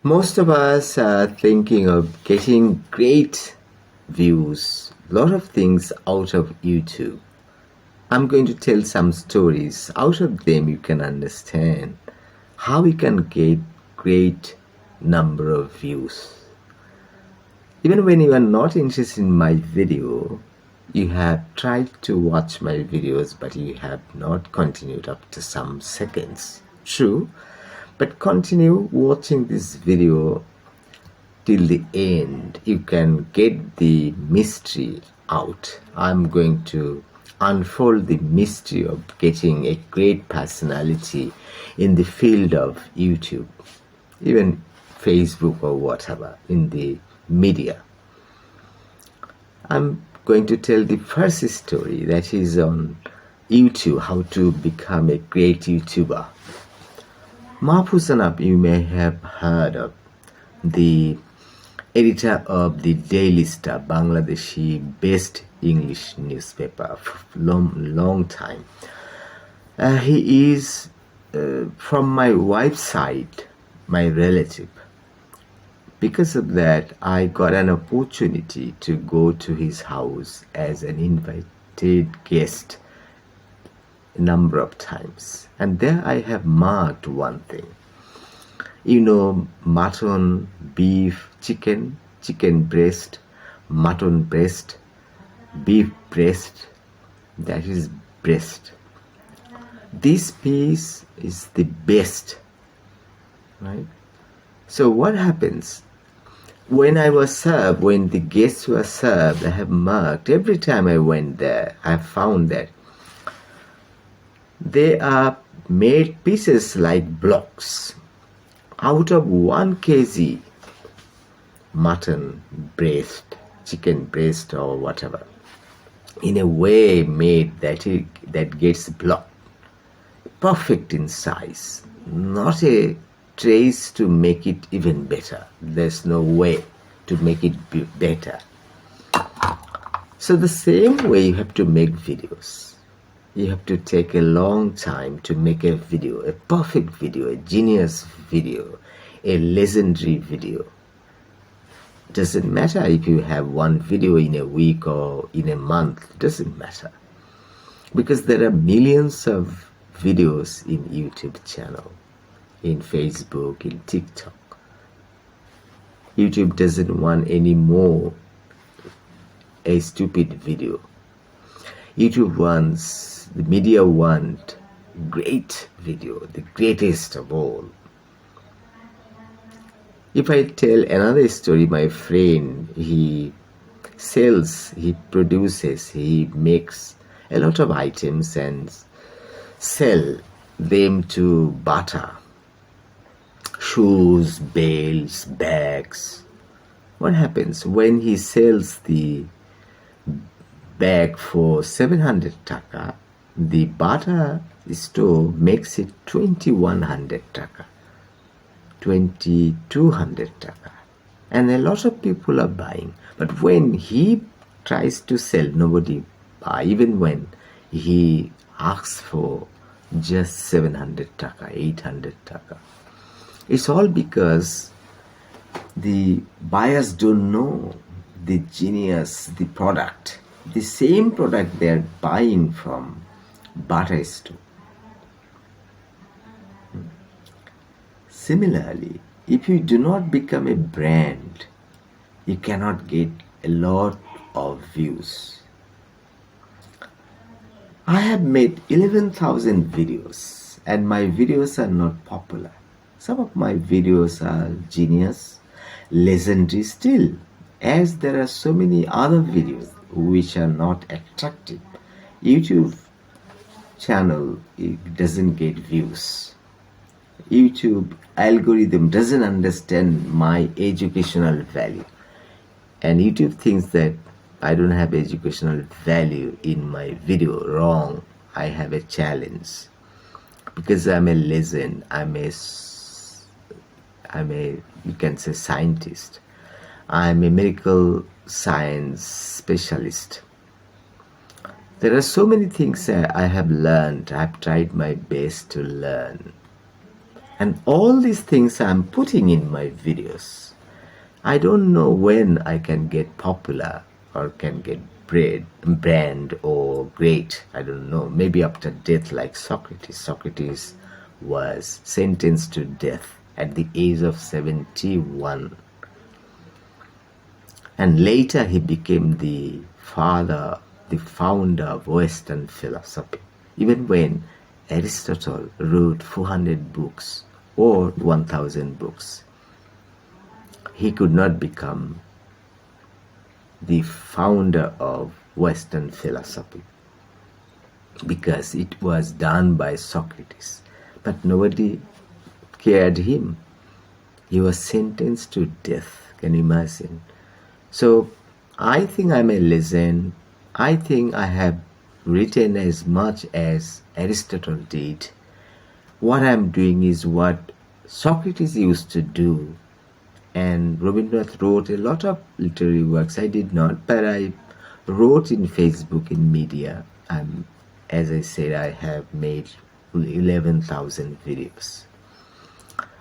Most of us are thinking of getting great views, a lot of things out of YouTube. I'm going to tell some stories. Out of them, you can understand how we can get great number of views. Even when you are not interested in my video, you have tried to watch my videos, but you have not continued up to some seconds. True, but continue watching this video till the end. You can get the mystery out. I'm going to unfold the mystery of getting a great personality in the field of YouTube, even Facebook or whatever, in the media. I'm going to tell the first story that is on YouTube, how to become a great YouTuber. Mahfuzanab, you may have heard of, the editor of the Daily Star, Bangladeshi based English newspaper for long time. He is from my wife's side, my relative. Because of that, I got an opportunity to go to his house as an invited guest a number of times. And there I have marked one thing. You know, mutton, beef, chicken breast, mutton breast, beef breast, that is breast. This piece is the best, right? So what happens? When I was served, when the guests were served, I have marked, every time I went there, I found that they are made pieces like blocks out of 1 kg mutton breast, chicken breast or whatever, in a way made that gets blocked, perfect in size, not a trace to make it even better. There's no way to make it better. So the same way you have to make videos. You have to take a long time to make a video, a perfect video, a genius video, a legendary video. Doesn't matter if you have one video in a week or in a month, doesn't matter. Because there are millions of videos in YouTube channel, in Facebook, in TikTok. YouTube doesn't want any more a stupid video. YouTube wants, the media want great video, the greatest of all. If I tell another story, my friend, he sells, he produces, he makes a lot of items and sell them to barter. Shoes, belts, bags. What happens when he sells the bag for 700 taka? The barter store makes it 2100 taka, 2200 taka, and a lot of people are buying. But when he tries to sell, nobody buy, even when he asks for just 700 taka, 800 taka. It's all because the buyers don't know the genius, the product, the same product they're buying from barter store. Similarly, if you do not become a brand, you cannot get a lot of views. I have made 11,000 videos and my videos are not popular. Some of my videos are genius, legendary still, as there are so many other videos which are not attractive. YouTube channel, it doesn't get views. YouTube algorithm doesn't understand my educational value, and YouTube thinks that I don't have educational value in my video. Wrong. I have a challenge because I'm a legend. I'm a you can say scientist. I'm a medical science specialist. There are so many things I have learned. I've tried my best to learn. And all these things I'm putting in my videos. I don't know when I can get popular or can get brand or great. I don't know. Maybe after death, like Socrates. Socrates was sentenced to death at the age of 71. And later he became the founder of Western philosophy. Even when Aristotle wrote 400 books or 1000 books, he could not become the founder of Western philosophy because it was done by Socrates. But nobody cared him. He was sentenced to death. Can you imagine? So I think I'm a legend. I think I have written as much as Aristotle did. What I'm doing is what Socrates used to do. And Rabindranath wrote a lot of literary works. I did not, but I wrote in Facebook, in media. As I said, I have made 11,000 videos.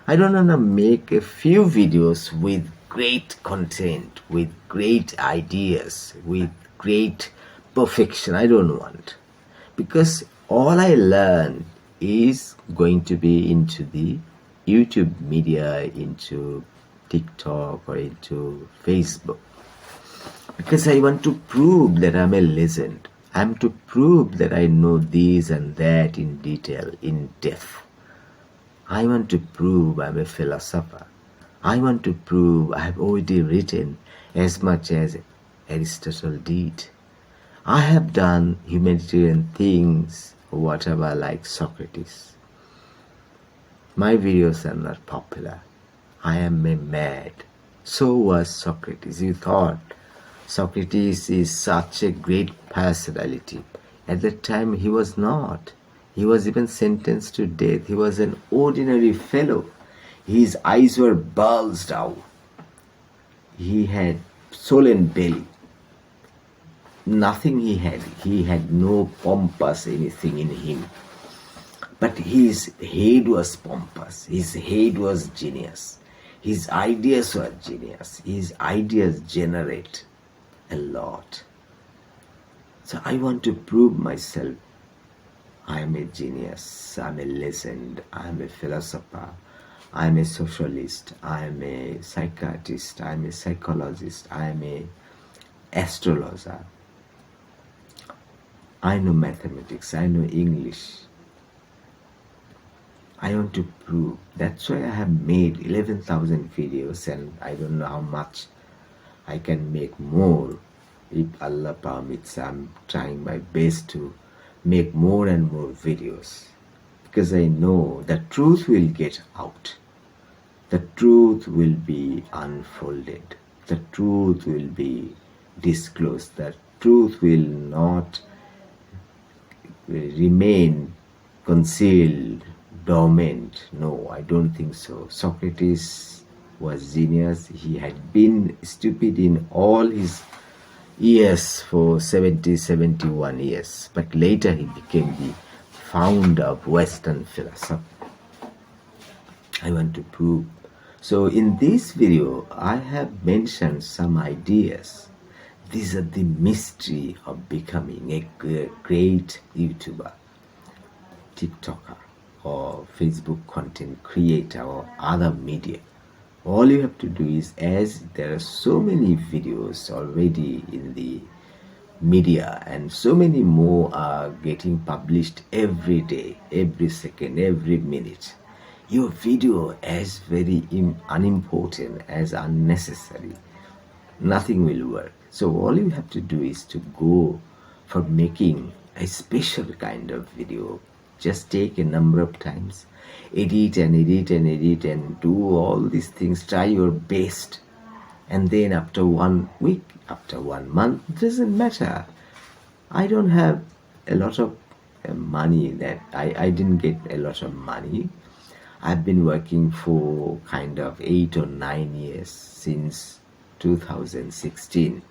I don't want to make a few videos with great content, with great ideas, with great perfection. I don't want. Because all I learn is going to be into the YouTube media, into TikTok or into Facebook. Because I want to prove that I'm a legend. I'm to prove that I know this and that in detail, in depth. I want to prove I'm a philosopher. I want to prove I have already written as much as Aristotle did. I have done humanitarian things, whatever, like Socrates. My videos are not popular. I am a mad. So was Socrates. You thought Socrates is such a great personality. At that time, he was not. He was even sentenced to death. He was an ordinary fellow. His eyes were bulged out. He had soul and belly. Nothing he had. He had no pompous anything in him. But his head was pompous. His head was genius. His ideas were genius. His ideas generate a lot. So I want to prove myself. I am a genius. I am a legend. I am a philosopher. I am a socialist. I am a psychiatrist. I am a psychologist. I am a astrologer. I know mathematics. I know English. I want to prove. That's why I have made 11,000 videos, and I don't know how much I can make more. If Allah permits, I'm trying my best to make more and more videos, because I know the truth will get out. The truth will be unfolded. The truth will be disclosed. The truth will not remain concealed, dormant. No, I don't think so. Socrates was genius. He had been stupid in all his years for 71 years. But later he became the founder of Western philosophy. I want to prove. So in this video, I have mentioned some ideas. These are the mystery of becoming a great YouTuber, TikToker, or Facebook content creator, or other media. All you have to do is, as there are so many videos already in the media and so many more are getting published every day, every second, every minute, your video as very unimportant, as unnecessary, nothing will work. So all you have to do is to go for making a special kind of video. Just take a number of times, edit and edit and edit and do all these things, try your best, and then after 1 week, after 1 month, it doesn't matter. I don't have a lot of money. That I didn't get a lot of money. I've been working for kind of 8 or 9 years, since 2016,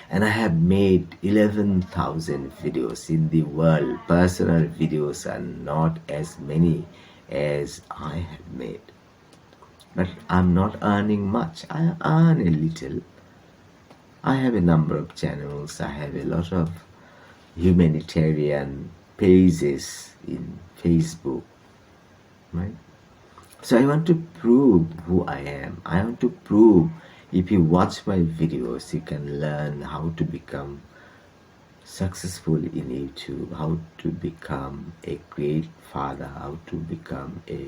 and I have made 11,000 videos in the world. Personal videos are not as many as I have made. But I'm not earning much. I earn a little. I have a number of channels. I have a lot of humanitarian pages in Facebook, right? So I want to prove who I am. I want to prove if you watch my videos, you can learn how to become successful in YouTube, how to become a great father, how to become a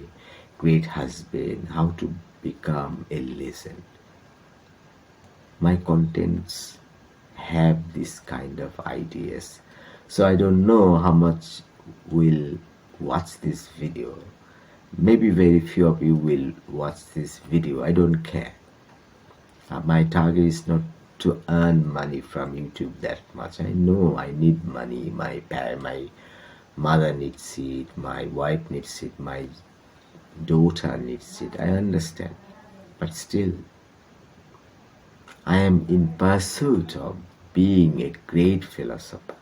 great husband, how to become a legend. My contents have this kind of ideas. So I don't know how much will watch this video. Maybe very few of you will watch this video. I don't care. My target is not to earn money from YouTube that much. I know I need money. My mother needs it. My wife needs it. My daughter needs it. I understand. But still, I am in pursuit of being a great philosopher.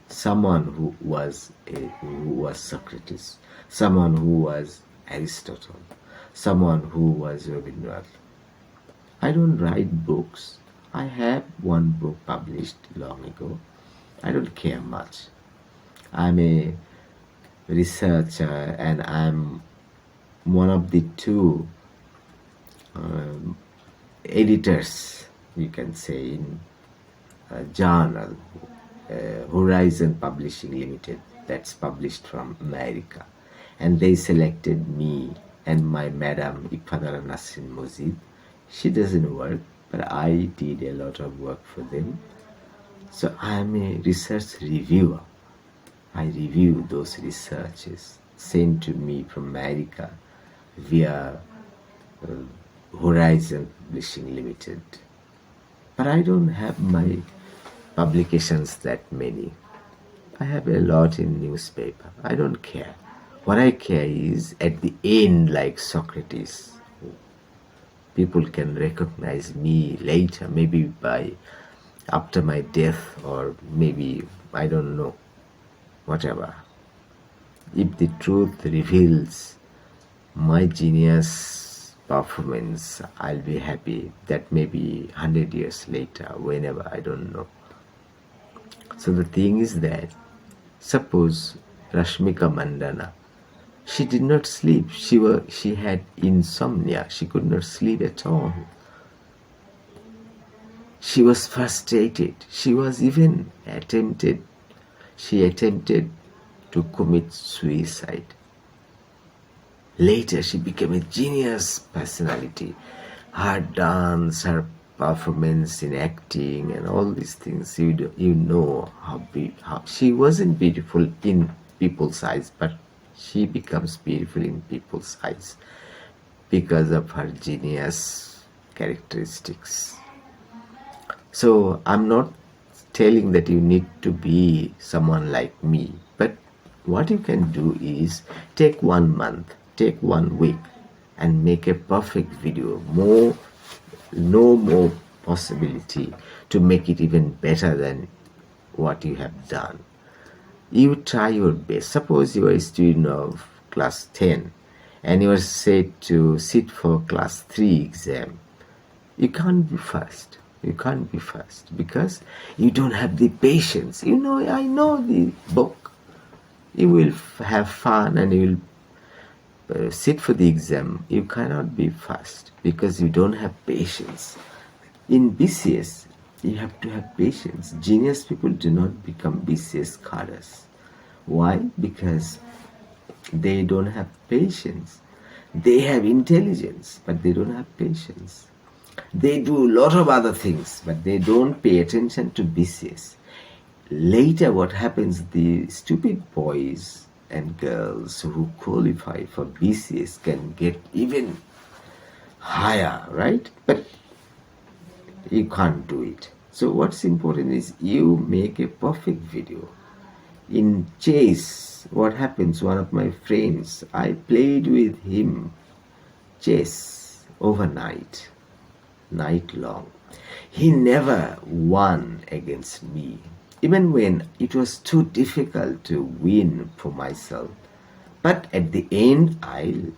Someone who was Socrates, someone who was Aristotle, someone who was Rabindranath. I don't write books. I have one book published long ago. I don't care much. I'm a researcher and I'm one of the two editors, you can say, in a journal, Horizon Publishing Limited, that's published from America. And they selected me and my madam Ifadara Nasrin Mujib. She doesn't work, but I did a lot of work for them. So I'm a research reviewer. I review those researches sent to me from America via Horizon Publishing Limited. But I don't have my publications that many. I have a lot in newspaper. I don't care. What I care is at the end, like Socrates, people can recognize me later, maybe by after my death, or maybe, I don't know, whatever. If the truth reveals my genius performance, I'll be happy. That may be 100 years later, whenever, I don't know. So the thing is that, suppose Rashmika Mandana, she did not sleep. She had insomnia. She could not sleep at all. She was frustrated. She attempted to commit suicide. Later, she became a genius personality. Her dance, her performance in acting, and all these things. You know how she wasn't beautiful in people's eyes, but she becomes beautiful in people's eyes because of her genius characteristics. So I'm not telling that you need to be someone like me, but what you can do is take 1 month, take 1 week, and make a perfect video. No more possibility to make it even better than what you have done. You try your best. Suppose you are a student of class 10 and you are said to sit for class 3 exam. You can't be first. You can't be first because you don't have the patience. I know the book. You will have fun and you will sit for the exam. You cannot be first because you don't have patience. In BCS, you have to have patience. Genius people do not become BCS cadres. Why? Because they don't have patience. They have intelligence, but they don't have patience. They do a lot of other things, but they don't pay attention to BCS. Later, what happens, the stupid boys and girls who qualify for BCS can get even higher, right? But you can't do it. So what's important is you make a perfect video. In chess, what happens, one of my friends, I played with him chess overnight, night long. He never won against me. Even when it was too difficult to win for myself, But at the end, I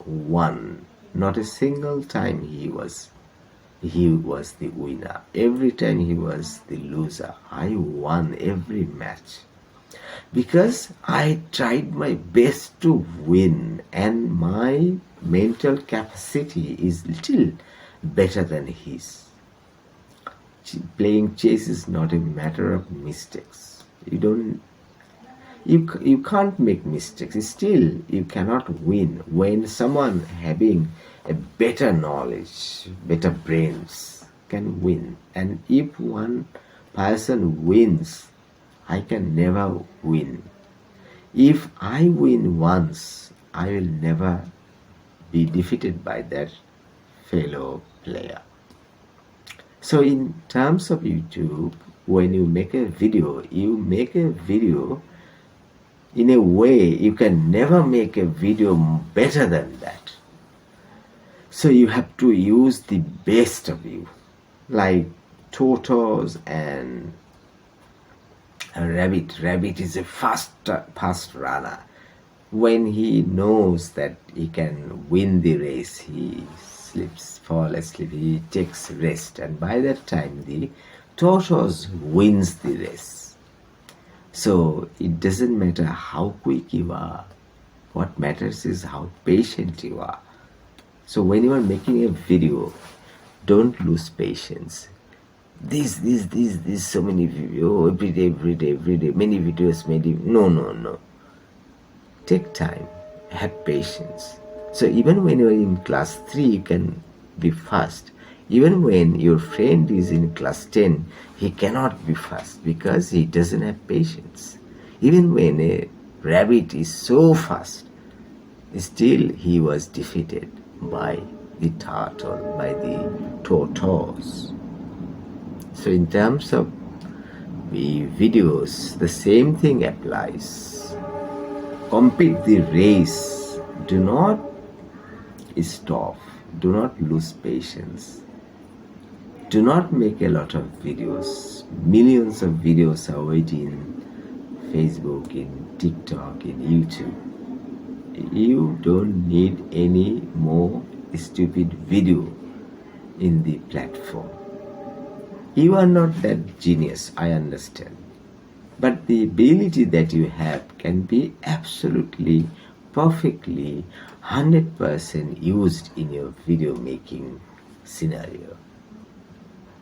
won. Not a single time he was the winner. Every time he was the loser. I won every match because I tried my best to win, and my mental capacity is little better than his. Playing chess is not a matter of mistakes. You can't make mistakes. Still, you cannot win when someone having a better knowledge, better brains can win. And if one person wins, I can never win. If I win once, I will never be defeated by that fellow player. So in terms of YouTube, when you make a video in a way you can never make a video better than that. So you have to use the best of you, like tortoise and a rabbit. Rabbit is a fast runner. When he knows that he can win the race, he fall asleep, he takes rest, and by that time the tortoise wins the race. So it doesn't matter how quick you are. What matters is how patient you are. So when you are making a video, don't lose patience. These so many videos, every day, many videos, no. Take time, have patience. So even when you're in class 3, you can be fast. Even when your friend is in class 10, he cannot be fast because he doesn't have patience. Even when a rabbit is so fast, still he was defeated by the turtle, by the tortoise. So in terms of the videos, the same thing applies. Complete the race. Do not stop. Do not lose patience. Do not make a lot of videos. Millions of videos are waiting in Facebook, in TikTok, in YouTube. You don't need any more stupid video in the platform. You are not that genius, I understand. But the ability that you have can be absolutely, perfectly, 100% used in your video making scenario.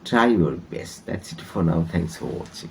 Try your best. That's it for now. Thanks for watching.